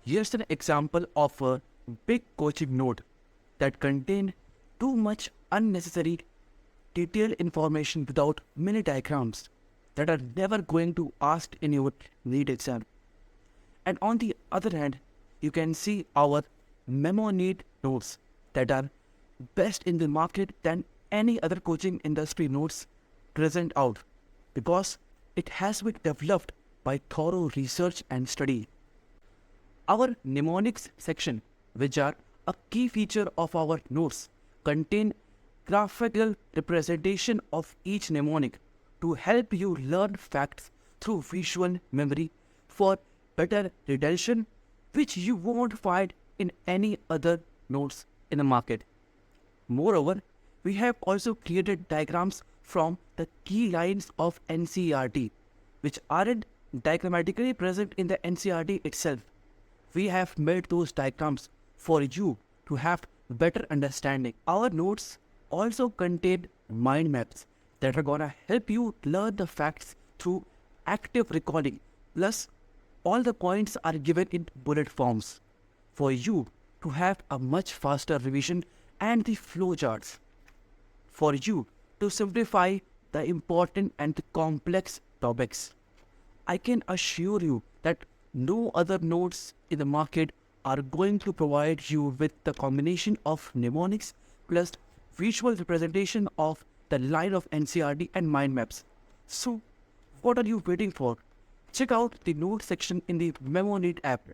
Here's an example of a big coaching note that contained too much unnecessary detailed information without many diagrams that are never going to asked in your NEET exam. And on the other hand, you can see our MemoNeet notes that are best in the market than any other coaching industry notes present out, because it has been developed by thorough research and study. Our mnemonics section, which are a key feature of our notes, contain graphical representation of each mnemonic to help you learn facts through visual memory for better retention, which you won't find in any other notes in the market. Moreover, we have also created diagrams from the key lines of NCERT, which aren't diagrammatically present in the NCERT itself. We have made those diagrams for you to have better understanding. Our notes also contain mind maps that are gonna help you learn the facts through active recalling. Plus, all the points are given in bullet forms for you to have a much faster revision, and the flowcharts for you to simplify the important and the complex topics. I can assure you that no other notes in the market are going to provide you with the combination of mnemonics plus visual representation of the line of NCERT and mind maps. So, what are you waiting for? Check out the note section in the MemoNeet app.